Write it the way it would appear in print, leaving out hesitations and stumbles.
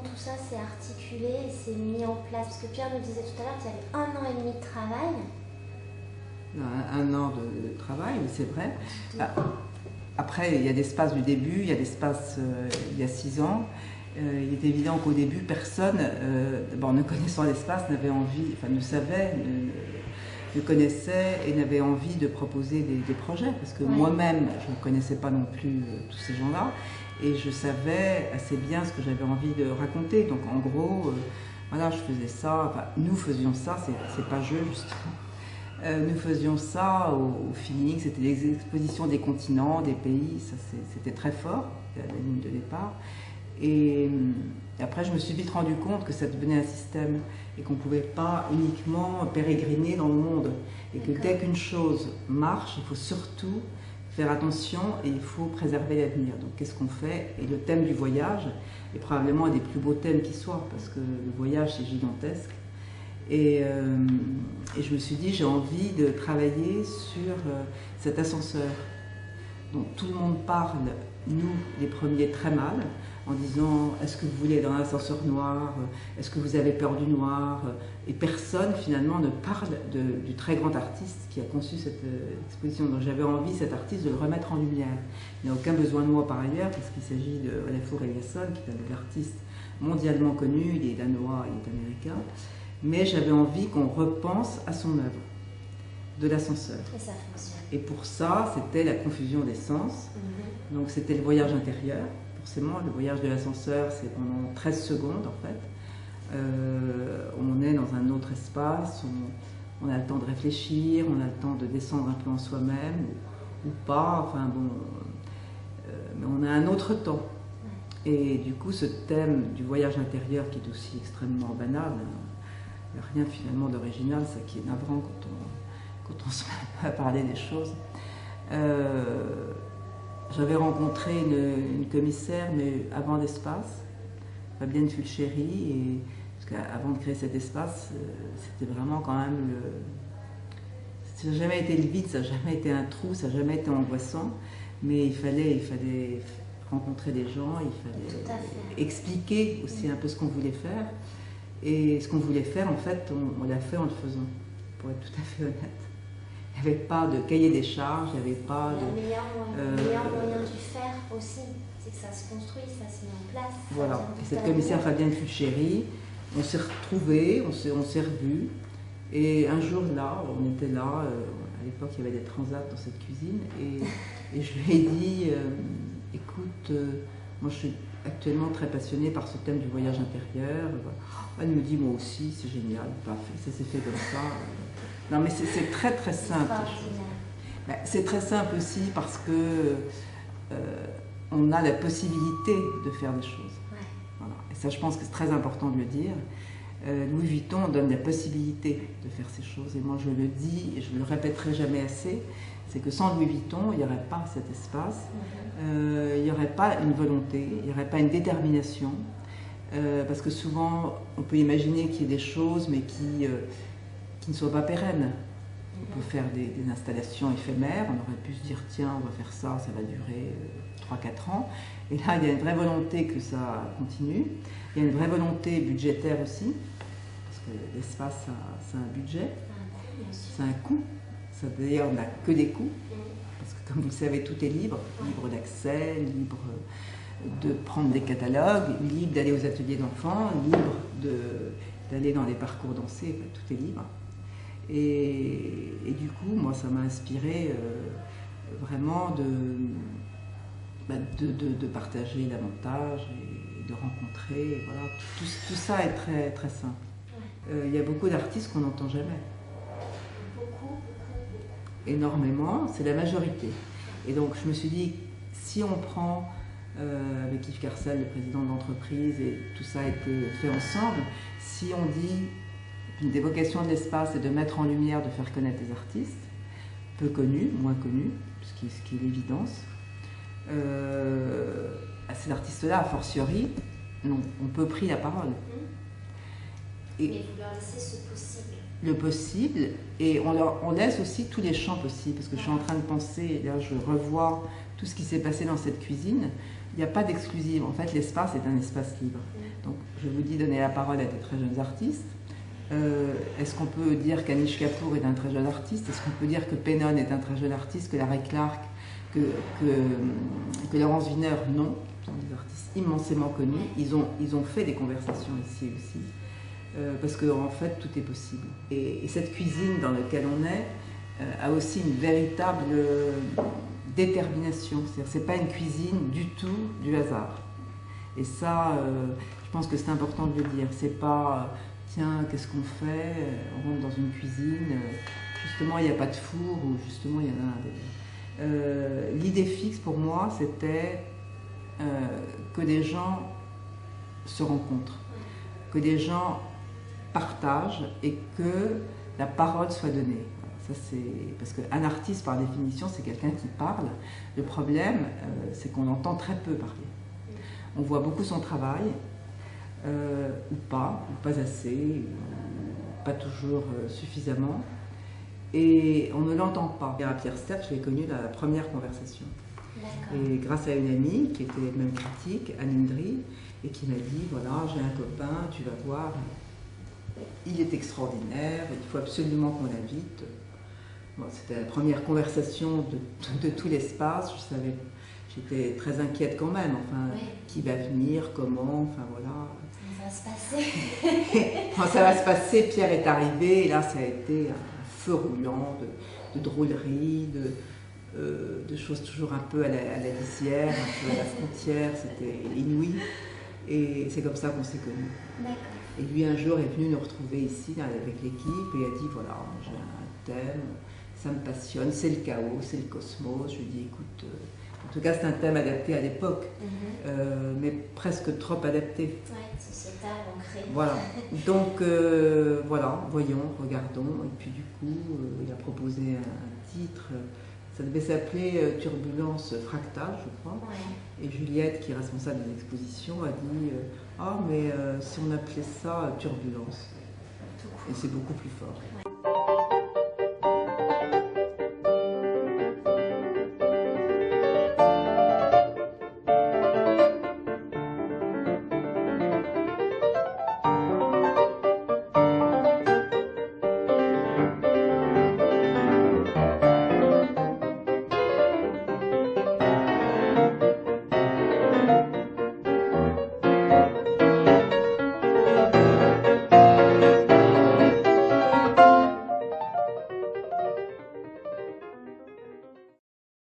tout ça s'est articulé et s'est mis en place? Parce que Pierre nous disait tout à l'heure qu'il y avait 1 an et demi de travail. Un an de travail, oui, c'est vrai. Après, il y a l'espace du début, il y a l'espace il y a 6 ans. Il est évident qu'au début, personne, d'abord ne connaissant l'espace, n'avait envie, enfin ne savait, ne connaissait et n'avait envie de proposer des projets. Parce que moi-même, je ne connaissais pas non plus tous ces gens-là. Et je savais assez bien ce que j'avais envie de raconter. Donc en gros, voilà, je faisais ça, enfin, nous faisions ça, c'est pas je justement. Nous faisions ça au feeling, c'était les expositions des continents, des pays, ça c'était très fort, la ligne de départ. Et après, je me suis vite rendu compte que ça devenait un système et qu'on ne pouvait pas uniquement pérégriner dans le monde. Et que dès qu'une chose marche, il faut surtout faire attention et il faut préserver l'avenir. Donc qu'est-ce qu'on fait? Et le thème du voyage est probablement un des plus beaux thèmes qui soient, parce que le voyage c'est gigantesque. Et je me suis dit, j'ai envie de travailler sur cet ascenseur dont tout le monde parle, nous les premiers, très mal, en disant est-ce que vous voulez être dans l'ascenseur noir, est-ce que vous avez peur du noir, et personne finalement ne parle du très grand artiste qui a conçu cette exposition. Donc j'avais envie, cet artiste, de le remettre en lumière. Il n'a aucun besoin de moi par ailleurs, parce qu'il s'agit de Olafur Eliasson, qui est un artiste mondialement connu, il est danois, il est américain, mais j'avais envie qu'on repense à son œuvre, de l'ascenseur. Et ça fonctionne. Et pour ça, c'était la confusion des sens. Donc c'était le voyage intérieur. Forcément, le voyage de l'ascenseur, c'est pendant 13 secondes en fait. On est dans un autre espace, on a le temps de réfléchir, on a le temps de descendre un peu en soi-même, ou pas, enfin bon, mais on a un autre temps. Et du coup, ce thème du voyage intérieur, qui est aussi extrêmement banal, il n'y a rien finalement d'original, ça qui est navrant quand on se met à parler des choses. J'avais rencontré une commissaire, mais avant l'espace, Fabienne Fulchéry, et parce qu'avant de créer cet espace, c'était vraiment quand même ça n'a jamais été le vide, ça n'a jamais été un trou, ça n'a jamais été angoissant, mais il fallait rencontrer des gens, il fallait expliquer aussi un peu ce qu'on voulait faire. Et ce qu'on voulait faire, en fait, on l'a fait en le faisant, pour être tout à fait honnête. Il n'y avait pas de cahier des charges, il n'y avait pas de... Le meilleur moyen du faire aussi, c'est que ça se construit, ça se met en place. Voilà. Et cette commissaire Fabienne Fulchéry, on s'est retrouvés, on s'est revus. Et un jour là, on était là, à l'époque il y avait des transats dans cette cuisine, et je lui ai dit, écoute, moi je suis actuellement très passionnée par ce thème du voyage intérieur. Elle me dit, moi aussi, c'est génial, parfait, ça s'est fait comme ça. Non mais c'est très très simple. C'est très simple aussi parce que on a la possibilité de faire des choses. Voilà. Et ça, je pense que c'est très important de le dire. Louis Vuitton donne la possibilité de faire ces choses. Et moi, je le dis et je ne le répéterai jamais assez, c'est que sans Louis Vuitton, il n'y aurait pas cet espace, il n'y aurait pas une volonté, il n'y aurait pas une détermination. Parce que souvent, on peut imaginer qu'il y ait des choses, mais qui ne soient pas pérennes. On peut faire des installations éphémères, on aurait pu se dire tiens, on va faire ça, ça va durer 3-4 ans. Et là, il y a une vraie volonté que ça continue. Il y a une vraie volonté budgétaire aussi, parce que l'espace, c'est un budget, c'est un coût. Ça d'ailleurs n'a que des coûts, parce que comme vous le savez, tout est libre, libre d'accès, libre de prendre des catalogues, libre d'aller aux ateliers d'enfants, libre d'aller dans les parcours dansés, enfin, tout est libre. Et du coup, moi, ça m'a inspiré vraiment de partager davantage et de rencontrer. Et voilà, tout ça est très, très simple. Il y a beaucoup d'artistes qu'on n'entend jamais. Énormément, c'est la majorité. Et donc, je me suis dit, si on prend avec Yves Carcel, le président de l'entreprise, et tout ça a été fait ensemble, si on dit une des vocations de l'espace est de mettre en lumière, de faire connaître les artistes, peu connus, moins connus, ce qui est l'évidence. À ces artistes-là, a fortiori, on peut pris la parole. Et vous leur laissez ce possible. Le possible, et on laisse aussi tous les champs possibles, parce que je suis en train de penser, et là je revois tout ce qui s'est passé dans cette cuisine, il n'y a pas d'exclusive. En fait, l'espace est un espace libre. Donc, je vous dis donner la parole à des très jeunes artistes. Est-ce qu'on peut dire qu'Anish Kapoor est un très jeune artiste? Est-ce qu'on peut dire que Pennon est un très jeune artiste, que Larry Clark, que Laurence Wiener? Non, ce sont des artistes immensément connus. Ils ont fait des conversations ici aussi, parce qu'en fait, tout est possible. Et cette cuisine dans laquelle on est a aussi une véritable détermination. C'est-à-dire, c'est pas une cuisine du tout du hasard. Et ça, je pense que c'est important de le dire. C'est pas tiens, qu'est-ce qu'on fait? On rentre dans une cuisine, justement il n'y a pas de four, ou justement il y en a un. L'idée fixe pour moi, c'était que des gens se rencontrent, que des gens partagent et que la parole soit donnée. Ça, parce qu'un artiste, par définition, c'est quelqu'un qui parle. Le problème, c'est qu'on entend très peu parler. On voit beaucoup son travail, ou pas assez, ou pas toujours suffisamment, et on ne l'entend pas. Pierre Sterck, je l'ai connu dans la première conversation. Et grâce à une amie qui était même critique, Anne Indri, et qui m'a dit, voilà, j'ai un copain, tu vas voir, il est extraordinaire, il faut absolument qu'on l'invite. Bon, c'était la première conversation de tout l'espace. J'étais très inquiète quand même. Enfin, oui. Qui va venir, comment, enfin voilà. Comment ça va se passer? Quand ça va se passer, Pierre est arrivé et là ça a été un feu roulant de drôleries, de choses toujours un peu à la lisière, un peu à la frontière. C'était inouï. Et c'est comme ça qu'on s'est connus. Et lui un jour est venu nous retrouver ici avec l'équipe et a dit voilà, j'ai un thème. Ça me passionne, c'est le chaos, c'est le cosmos. Je lui dis, écoute, en tout cas c'est un thème adapté à l'époque, mais presque trop adapté. Oui, sociétal, ancré. Voilà, donc voilà, voyons, regardons. Et puis du coup, il a proposé un titre, ça devait s'appeler Turbulence fractale, je crois. Ouais. Et Juliette, qui est responsable de l'exposition, a dit, ah mais si on appelait ça Turbulence, et c'est beaucoup plus fort. Ouais.